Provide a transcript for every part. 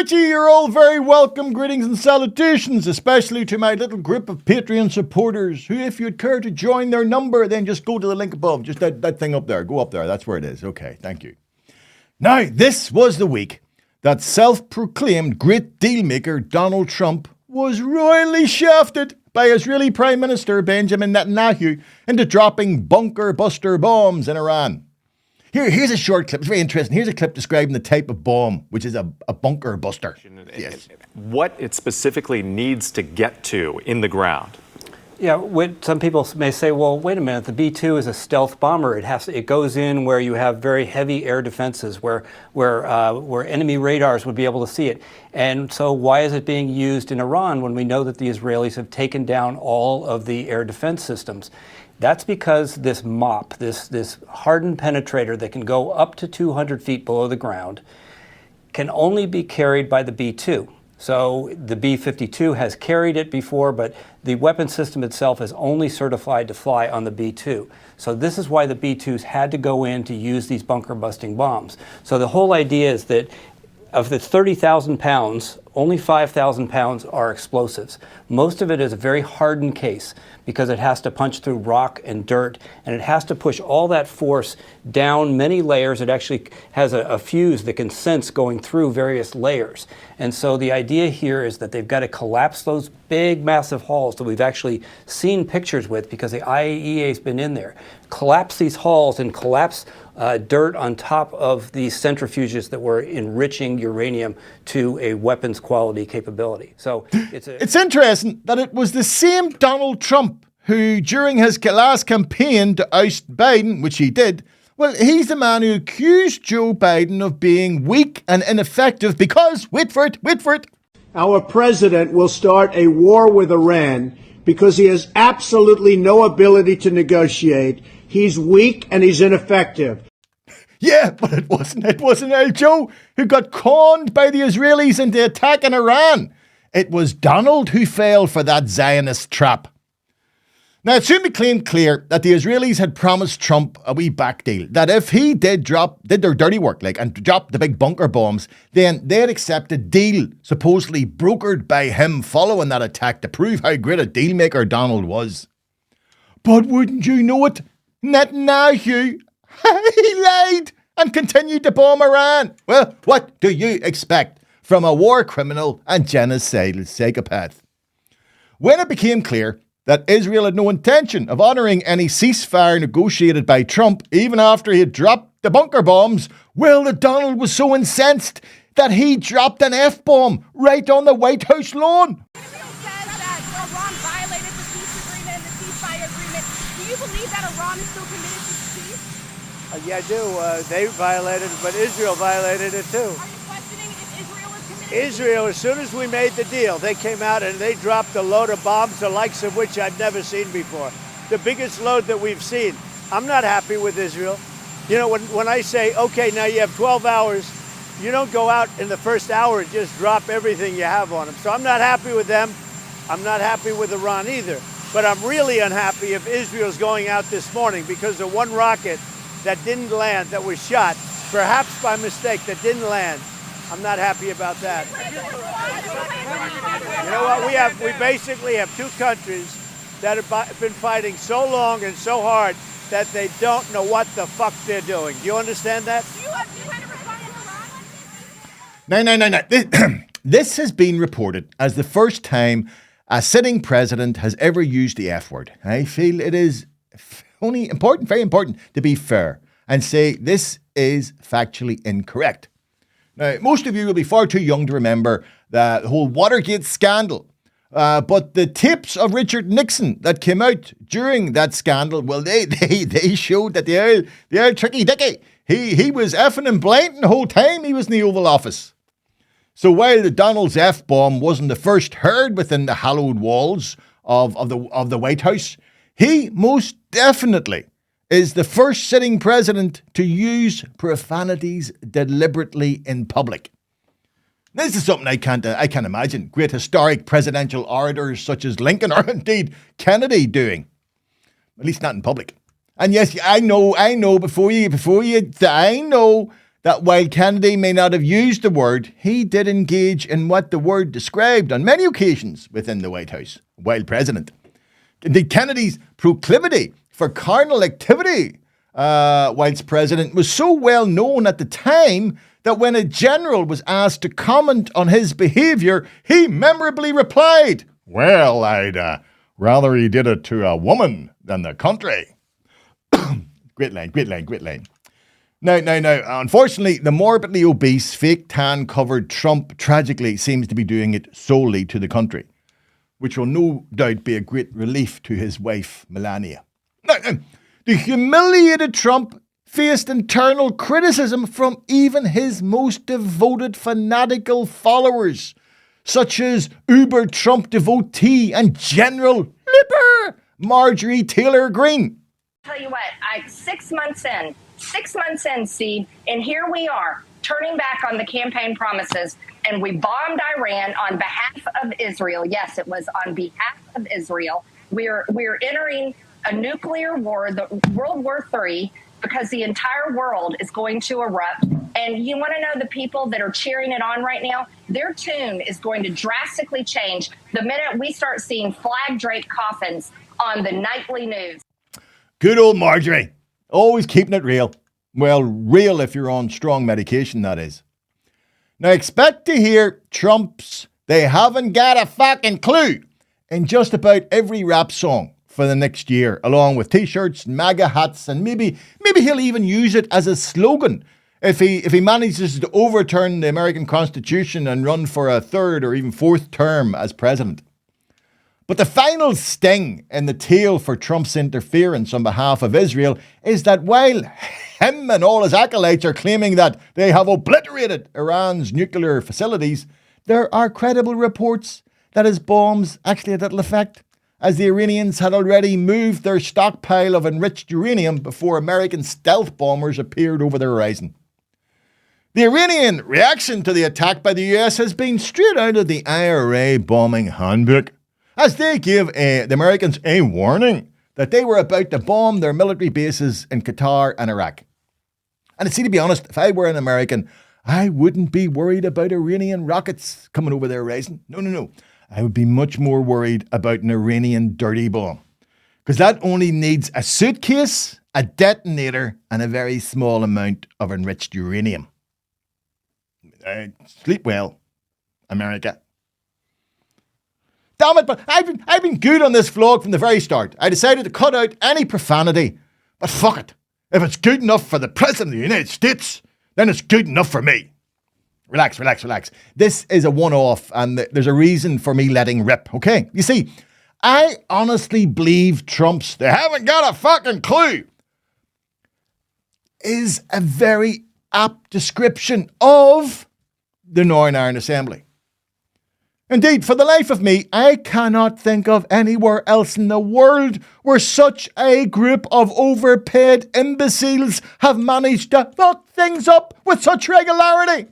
righty, you're all very welcome. Greetings and salutations, especially to my little group of Patreon supporters who, if you'd care to join their number, then just go to the link above. Just that thing up there. Go up there. That's where it is. Okay, thank you. Now, this was the week that self-proclaimed great deal-maker Donald Trump was royally shafted by Israeli Prime Minister Benjamin Netanyahu into dropping bunker-buster bombs in Iran. Here's a short clip. It's very interesting. Here's a clip describing the type of bomb, which is a bunker buster. Yes. What it specifically needs to get to in the ground. Yeah, some people may say, well, wait a minute, the B-2 is a stealth bomber. It goes in where you have very heavy air defenses, where enemy radars would be able to see it. And so why is it being used in Iran when we know that the Israelis have taken down all of the air defense systems? That's because this MOP, this hardened penetrator that can go up to 200 feet below the ground, can only be carried by the B-2. So the B-52 has carried it before, but the weapon system itself is only certified to fly on the B-2. So this is why the B-2s had to go in to use these bunker-busting bombs. So the whole idea is that of the 30,000 pounds, only 5,000 pounds are explosives. Most of it is a very hardened case because it has to punch through rock and dirt, and it has to push all that force down many layers. It actually has a fuse that can sense going through various layers. And so the idea here is that they've got to collapse those big, massive halls that we've actually seen pictures with because the IAEA's been in there. Collapse these halls and collapse dirt on top of these centrifuges that were enriching uranium to a weapons quality capability. So it's interesting that it was the same Donald Trump who, during his last campaign to oust Biden, which he did, well, he's the man who accused Joe Biden of being weak and ineffective because, wait for it, our president will start a war with Iran because he has absolutely no ability to negotiate. He's weak and he's ineffective. Yeah, but it wasn't El Joe who got conned by the Israelis into attacking Iran. It was Donald who fell for that Zionist trap. Now, it soon became clear that the Israelis had promised Trump a wee back deal, that if he did their dirty work, and dropped the big bunker bombs, then they'd accept a deal supposedly brokered by him following that attack to prove how great a deal maker Donald was. But wouldn't you know it, Netanyahu, he lied and continued to bomb Iran. Well, what do you expect from a war criminal and genocidal psychopath? When it became clear that Israel had no intention of honouring any ceasefire negotiated by Trump, even after he had dropped the bunker bombs, well, the Donald was so incensed that he dropped an F-bomb right on the White House lawn. Israel says that Iran violated the peace agreement and the ceasefire agreement. Do you believe that Iran is still committed to peace? Yeah, I do. They violated it, but Israel violated it too. Are you questioning if Israel is committed? Israel, as soon as we made the deal, they came out and they dropped a load of bombs, the likes of which I've never seen before. The biggest load that we've seen. I'm not happy with Israel. You know, when I say, okay, now you have 12 hours, you don't go out in the first hour and just drop everything you have on them. So I'm not happy with them. I'm not happy with Iran either. But I'm really unhappy if Israel's going out this morning because the one rocket that didn't land, that was shot, perhaps by mistake, that didn't land. I'm not happy about that. You know what? We basically have two countries that have been fighting so long and so hard that they don't know what the fuck they're doing. Do you understand that? No. This has been reported as the first time a sitting president has ever used the F word. I feel it is only important, very important, to be fair and say this is factually incorrect. Now, most of you will be far too young to remember the whole Watergate scandal. But the tapes of Richard Nixon that came out during that scandal, well, they showed that the old tricky dicky, he was effing and blanting the whole time he was in the Oval Office. So while the Donald's F-bomb wasn't the first heard within the hallowed walls of the White House, he most definitely is the first sitting president to use profanities deliberately in public. This is something I can't imagine great historic presidential orators such as Lincoln or indeed Kennedy doing. At least not in public. And yes, I know. Before you, I know that while Kennedy may not have used the word, he did engage in what the word described on many occasions within the White House while president. Indeed, Kennedy's proclivity for carnal activity whilst president was so well known at the time that when a general was asked to comment on his behaviour, he memorably replied, "Well, I'd rather he did it to a woman than the country." Great line, great line, great line. Now, unfortunately, the morbidly obese, fake tan-covered Trump tragically seems to be doing it solely to the country, which will no doubt be a great relief to his wife, Melania. Now, the humiliated Trump faced internal criticism from even his most devoted fanatical followers, such as Uber Trump devotee and General Flipper Marjorie Taylor Greene. Tell you what, 6 months in, Steve, and here we are turning back on the campaign promises, and we bombed Iran on behalf of Israel. Yes, it was on behalf of Israel. We're entering a nuclear war, the World War III, because the entire world is going to erupt. And you want to know the people that are cheering it on right now? Their tune is going to drastically change the minute we start seeing flag-draped coffins on the nightly news. Good old Marjorie. Always keeping it real. Well, real if you're on strong medication, that is. Now expect to hear Trump's "they haven't got a fucking clue" in just about every rap song for the next year, along with t-shirts and MAGA hats, and maybe he'll even use it as a slogan if he manages to overturn the American Constitution and run for a third or even fourth term as president. But the final sting in the tail for Trump's interference on behalf of Israel is that while him and all his acolytes are claiming that they have obliterated Iran's nuclear facilities, there are credible reports that his bombs actually had little effect, as the Iranians had already moved their stockpile of enriched uranium before American stealth bombers appeared over the horizon. The Iranian reaction to the attack by the US has been straight out of the IRA bombing handbook, as they give the Americans a warning that they were about to bomb their military bases in Qatar and Iraq. And see, to be honest, if I were an American, I wouldn't be worried about Iranian rockets coming over the horizon. No. I would be much more worried about an Iranian dirty bomb, because that only needs a suitcase, a detonator, and a very small amount of enriched uranium. Sleep well, America. Damn it, but I've been good on this vlog from the very start. I decided to cut out any profanity, but fuck it. If it's good enough for the President of the United States, then it's good enough for me. Relax. This is a one-off, and there's a reason for me letting rip, okay? You see, I honestly believe Trump's "they haven't got a fucking clue" is a very apt description of the Northern Ireland Assembly. Indeed, for the life of me, I cannot think of anywhere else in the world where such a group of overpaid imbeciles have managed to fuck things up with such regularity.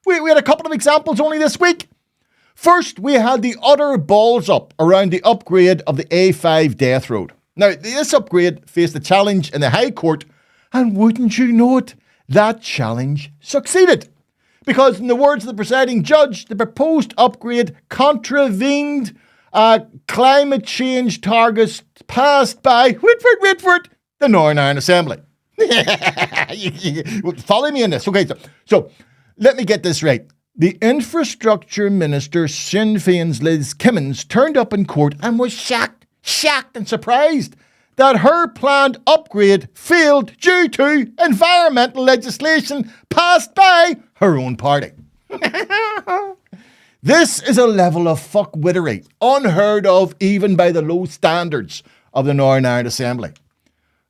We had a couple of examples only this week. First, we had the utter balls up around the upgrade of the A5 Death Road. Now, this upgrade faced a challenge in the High Court, and wouldn't you know it, that challenge succeeded. Because in the words of the presiding judge, the proposed upgrade contravened climate change targets passed by, wait for it, the Northern Ireland Assembly. Follow me in this. Okay, so let me get this right. The Infrastructure Minister, Sinn Féin's Liz Kimmins, turned up in court and was shocked and surprised that her planned upgrade failed due to environmental legislation passed by her own party. This is a level of fuckwittery unheard of even by the low standards of the Northern Ireland Assembly.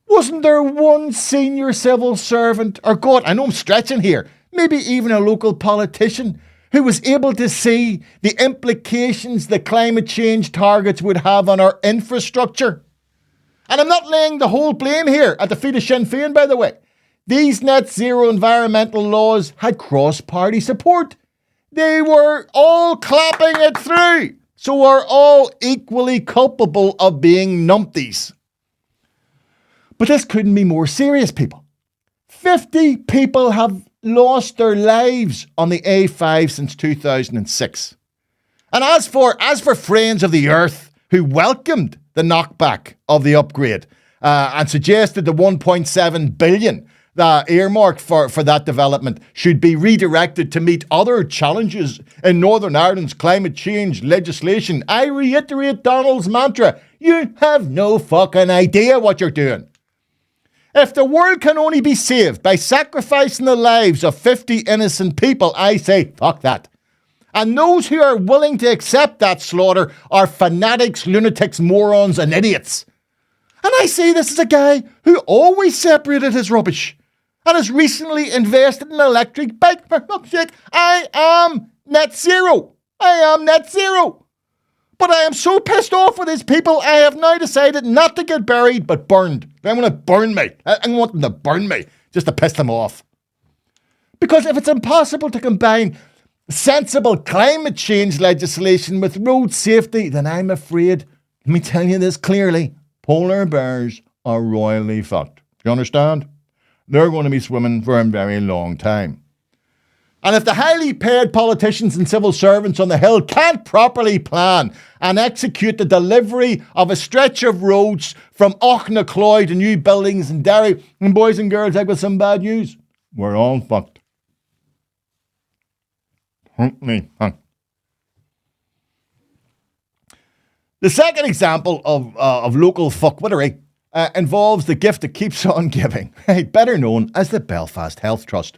Wasn't there one senior civil servant, or God, I know I'm stretching here, maybe even a local politician, who was able to see the implications the climate change targets would have on our infrastructure? And I'm not laying the whole blame here at the feet of Sinn Féin, by the way. These net zero environmental laws had cross-party support. They were all clapping it through, so we're all equally culpable of being numpties. But this couldn't be more serious, people. 50 people have lost their lives on the A5 since 2006. And as for friends of the earth who welcomed the knockback of the upgrade and suggested the 1.7 billion earmarked for that development should be redirected to meet other challenges in Northern Ireland's climate change legislation, I reiterate Donald's mantra: you have no fucking idea what you're doing. If the world can only be saved by sacrificing the lives of 50 innocent people, I say fuck that. And those who are willing to accept that slaughter are fanatics, lunatics, morons and idiots. And I say this as a guy who always separated his rubbish and has recently invested in an electric bike. For fuck's sake, I am net zero. I am net zero. But I am so pissed off with these people, I have now decided not to get buried, but burned. They want to burn me. I want them to burn me, just to piss them off. Because if it's impossible to combine sensible climate change legislation with road safety, then I'm afraid, let me tell you this clearly, polar bears are royally fucked. Do you understand? They're going to be swimming for a very long time. And if the highly paid politicians and civil servants on the Hill can't properly plan and execute the delivery of a stretch of roads from Ochnacloy to new buildings in Derry, and boys and girls, I've got some bad news. We're all fucked. The second example of local fuckwittery involves the gift that keeps on giving, better known as the Belfast Health Trust.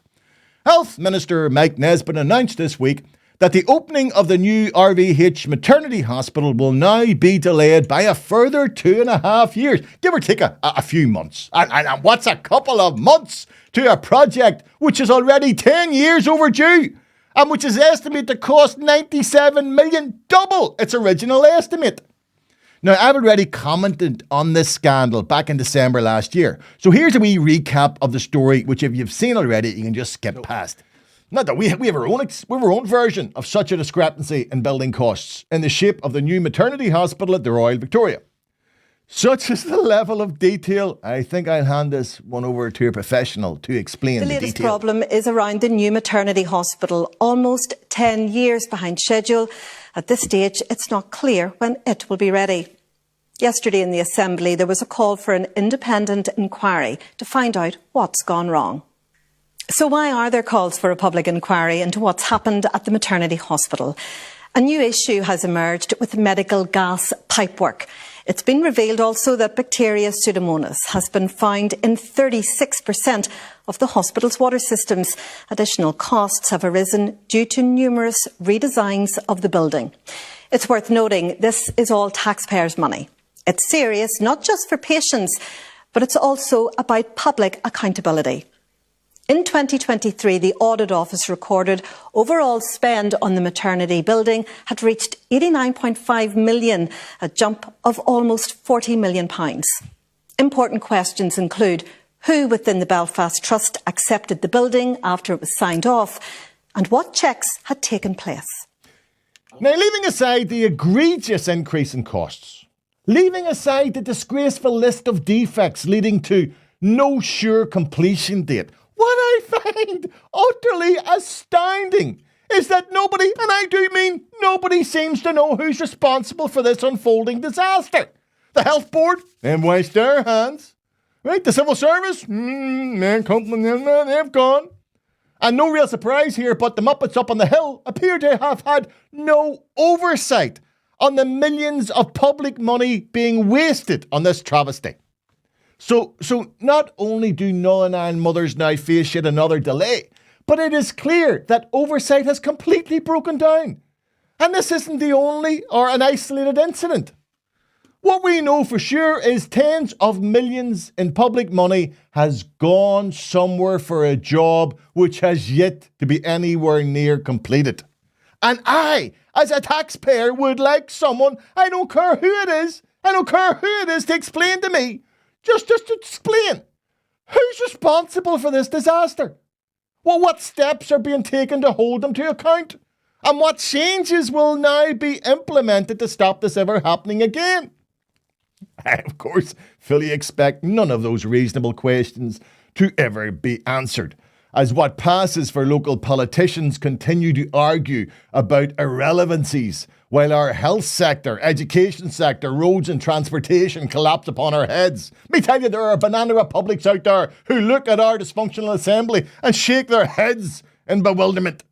Health Minister Mike Nesbitt announced this week that the opening of the new RVH maternity hospital will now be delayed by a further 2.5 years, give or take a few months. And what's a couple of months to a project which is already 10 years overdue and which is estimated to cost 97 million, double its original estimate? Now, I've already commented on this scandal back in December last year. So here's a wee recap of the story, which if you've seen already, you can just skip past. Not that we have our own version of such a discrepancy in building costs in the shape of the new maternity hospital at the Royal Victoria. Such is the level of detail, I think I'll hand this one over to a professional to explain the detail. The latest problem is around the new maternity hospital, almost 10 years behind schedule. At this stage, it's not clear when it will be ready. Yesterday in the Assembly, there was a call for an independent inquiry to find out what's gone wrong. So why are there calls for a public inquiry into what's happened at the maternity hospital? A new issue has emerged with medical gas pipework. It's been revealed also that bacteria Pseudomonas has been found in 36% of the hospital's water systems. Additional costs have arisen due to numerous redesigns of the building. It's worth noting this is all taxpayers' money. It's serious, not just for patients, but it's also about public accountability. In 2023, the Audit Office recorded overall spend on the maternity building had reached £89.5 million, a jump of almost £40 million. Important questions include who within the Belfast Trust accepted the building after it was signed off and what checks had taken place. Now, leaving aside the egregious increase in costs, leaving aside the disgraceful list of defects leading to no sure completion date, what I find utterly astounding is that nobody, and I do mean nobody, seems to know who's responsible for this unfolding disaster. The Health Board, they've washed their hands. Right, the Civil Service, they've gone. And no real surprise here, but the Muppets up on the Hill appear to have had no oversight on the millions of public money being wasted on this travesty. So not only do Northern Ireland mothers now face yet another delay, but it is clear that oversight has completely broken down. And this isn't the only or an isolated incident. What we know for sure is tens of millions in public money has gone somewhere for a job which has yet to be anywhere near completed. And I, as a taxpayer, would like someone, I don't care who it is, to explain to me, just to explain, who's responsible for this disaster? Well, what steps are being taken to hold them to account? And what changes will now be implemented to stop this ever happening again? I, of course, fully expect none of those reasonable questions to ever be answered. as what passes for local politicians continue to argue about irrelevancies, while our health sector, education sector, roads and transportation collapse upon our heads. Me tell you, there are banana republics out there who look at our dysfunctional assembly and shake their heads in bewilderment.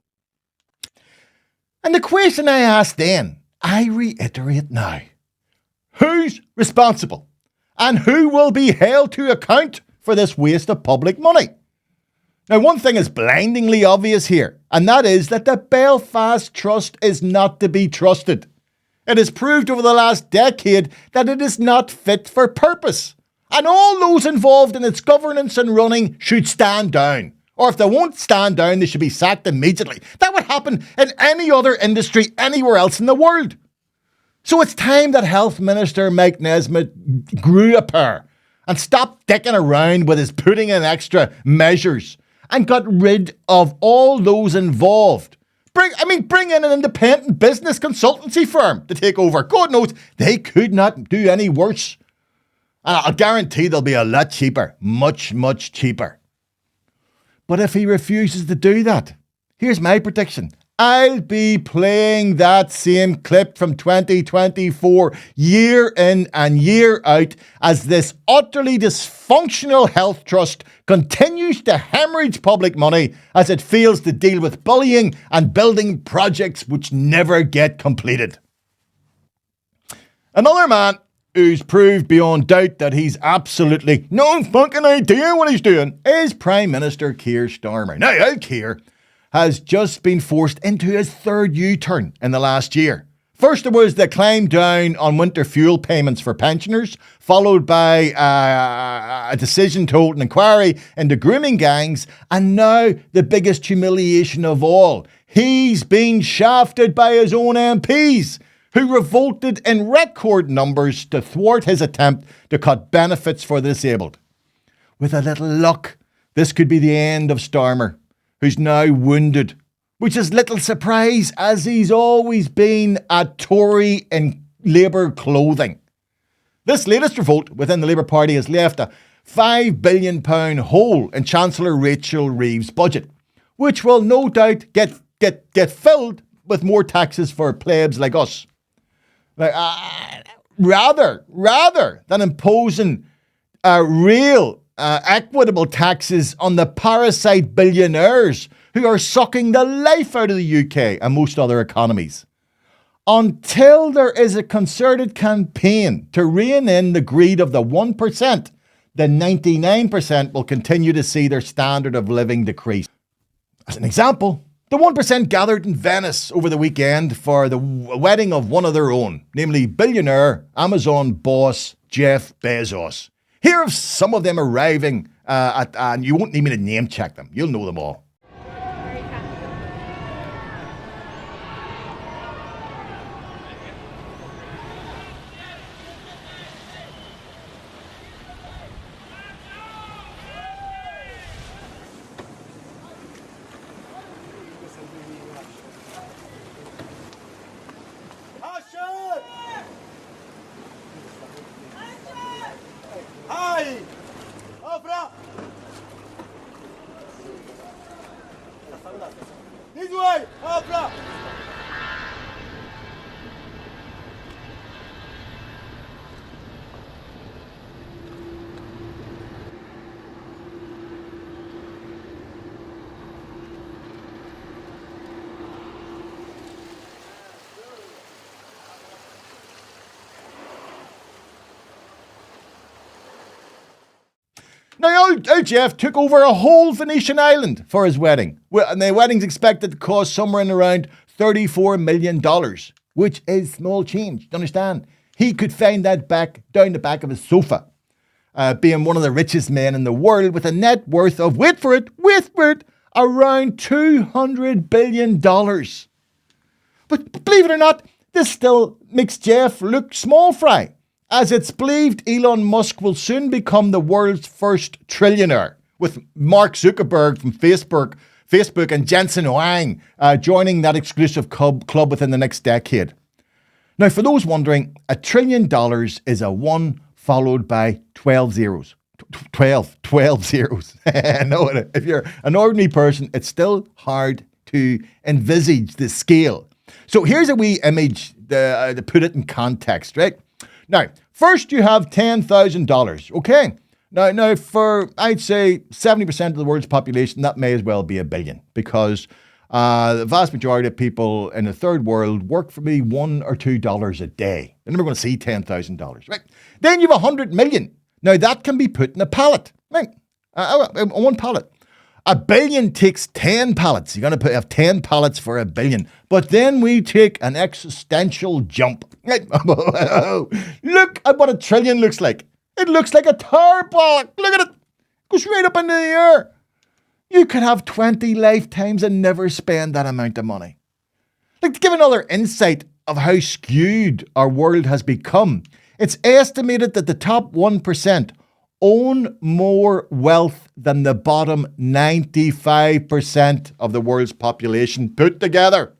And the question I asked then, I reiterate now. Who's responsible? And who will be held to account for this waste of public money? Now, one thing is blindingly obvious here, and that is that the Belfast Trust is not to be trusted. It has proved over the last decade that it is not fit for purpose. And all those involved in its governance and running should stand down. Or if they won't stand down, they should be sacked immediately. That would happen in any other industry anywhere else in the world. So it's time that Health Minister Mike Nesmith grew a pair and stopped dicking around with his putting in extra measures and got rid of all those involved. Bring in an independent business consultancy firm to take over. God knows they could not do any worse. And I'll guarantee they'll be a lot cheaper. Much, much cheaper. But if he refuses to do that, here's my prediction. I'll be playing that same clip from 2024 year in and year out as this utterly dysfunctional health trust continues to hemorrhage public money as it fails to deal with bullying and building projects which never get completed. Another man who's proved beyond doubt that he's absolutely no fucking idea what he's doing is Prime Minister Keir Starmer. Now, Keir has just been forced into his third U-turn in the last year. First, there was the climb down on winter fuel payments for pensioners, followed by a decision to hold an inquiry into grooming gangs, and now the biggest humiliation of all. He's been shafted by his own MPs, who revolted in record numbers to thwart his attempt to cut benefits for the disabled. With a little luck, this could be the end of Starmer, who's now wounded, which is little surprise as he's always been a Tory in Labour clothing. This latest revolt within the Labour Party has left a £5 billion hole in Chancellor Rachel Reeves' budget, which will no doubt get filled with more taxes for plebs like us. Rather than imposing real equitable taxes on the parasite billionaires who are sucking the life out of the UK and most other economies. Until there is a concerted campaign to rein in the greed of the 1%, the 99% will continue to see their standard of living decrease. As an example, the 1% gathered in Venice over the weekend for the wedding of one of their own, namely billionaire Amazon boss Jeff Bezos. Here are some of them arriving, and you won't need me to name check them. You'll know them all. This way! Opera! Now, old Jeff took over a whole Venetian island for his wedding. And the wedding's expected to cost somewhere in around $34 million, which is small change. Do you understand? He could find that back down the back of his sofa, being one of the richest men in the world with a net worth of, wait for it, around $200 billion. But believe it or not, this still makes Jeff look small fry, as it's believed Elon Musk will soon become the world's first trillionaire, with Mark Zuckerberg from Facebook and Jensen Huang joining that exclusive club within the next decade. Now, for those wondering, $1 trillion is a 1 followed by 12 zeros. 12 zeros. No, if you're an ordinary person, it's still hard to envisage the scale. So here's a wee image to put it in context, right? Now, first you have $10,000, okay? Now, for, I'd say, 70% of the world's population, that may as well be $1 billion, because the vast majority of people in the third world work for maybe $1 or $2 a day. They're never going to see $10,000, right? Then you have 100 million. Now, that can be put in a pallet, right? One pallet. $1 billion takes 10 pallets. You're going to have 10 pallets for $1 billion. But then we take an existential jump. Right? Look at what $1 trillion looks like. It looks like a tar block. Look at it. Goes right up into the air. You could have 20 lifetimes and never spend that amount of money. Like, to give another insight of how skewed our world has become, it's estimated that the top 1% own more wealth than the bottom 95% of the world's population put together.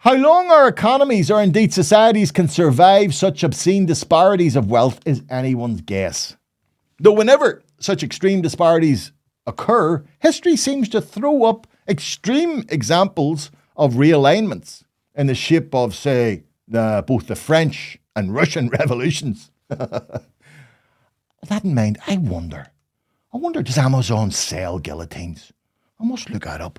How long our economies, or indeed societies, can survive such obscene disparities of wealth is anyone's guess. Though whenever such extreme disparities occur, history seems to throw up extreme examples of realignments in the shape of, say, both the French and Russian revolutions. With that in mind, I wonder, does Amazon sell guillotines? I must look that up.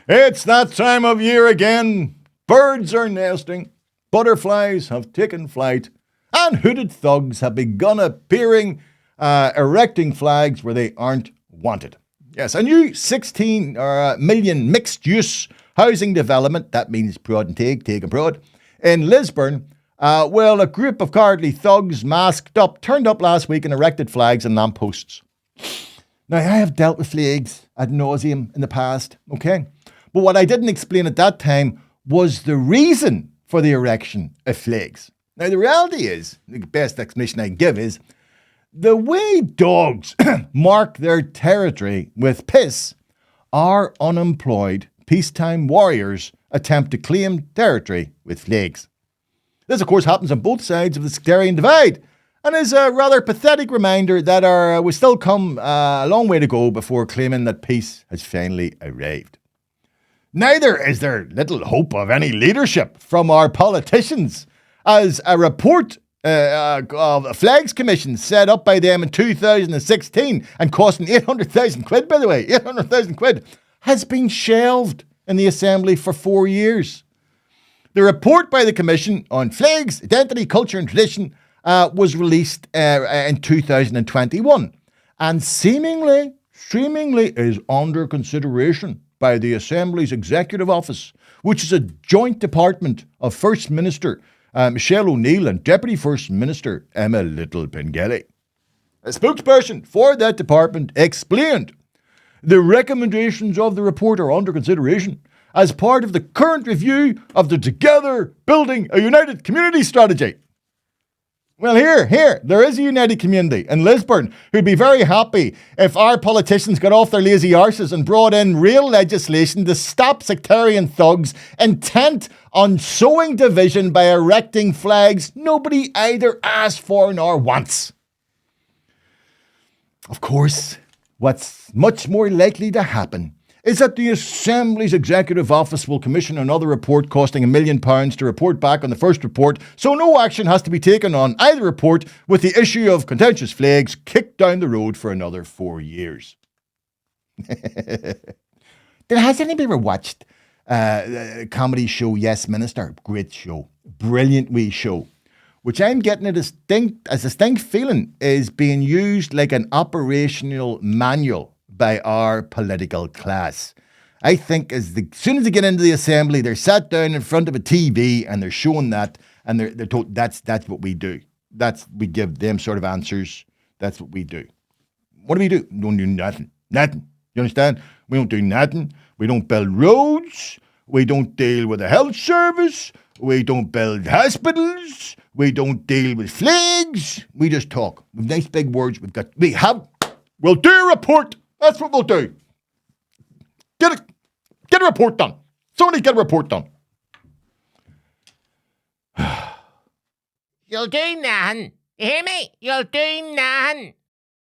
It's that time of year again. Birds are nesting, butterflies have taken flight, and hooded thugs have begun appearing, erecting flags where they aren't wanted. Yes, a new 16 million mixed-use housing development, that means Prod and Take and Prod, in Lisburn. Well, a group of cowardly thugs masked up turned up last week and erected flags and lampposts. Now, I have dealt with flags ad nauseum in the past, okay? But what I didn't explain at that time was the reason for the erection of flags. Now, the reality is, the best explanation I can give is, the way dogs mark their territory with piss, our unemployed peacetime warriors attempt to claim territory with flags. This, of course, happens on both sides of the sectarian divide, and is a rather pathetic reminder that we still come a long way to go before claiming that peace has finally arrived. Neither is there little hope of any leadership from our politicians, as a report of a flags commission set up by them in 2016 and costing 800,000 quid, by the way, 800,000 quid, has been shelved in the Assembly for 4 years. The report by the Commission on Flags, Identity, Culture and Tradition was released in 2021 and seemingly is under consideration by the Assembly's Executive Office, which is a joint department of First Minister Michelle O'Neill and Deputy First Minister Emma Little-Pengelly. A spokesperson for that department explained the recommendations of the report are under consideration as part of the current review of the Together Building a United Community strategy. Well, here, there is a united community in Lisburn who'd be very happy if our politicians got off their lazy arses and brought in real legislation to stop sectarian thugs intent on sowing division by erecting flags nobody either asked for nor wants. Of course, what's much more likely to happen is that the Assembly's Executive Office will commission another report costing £1 million to report back on the first report, so no action has to be taken on either report, with the issue of contentious flags kicked down the road for another 4 years. Has anybody ever watched the comedy show Yes Minister? Great show. Brilliant wee show. Which I'm getting a distinct feeling is being used like an operational manual by our political class. I think as soon as they get into the Assembly, they're sat down in front of a TV and they're showing that, and they're told that's what we do. We give them sort of answers. That's what we do. What do? We don't do nothing. Nothing. You understand? We don't do nothing. We don't build roads. We don't deal with the health service. We don't build hospitals. We don't deal with flags. We just talk. With nice big words. We'll do a report. That's what we'll do. Get a report done. Somebody get a report done. You'll do nothing. You hear me? You'll do nothing.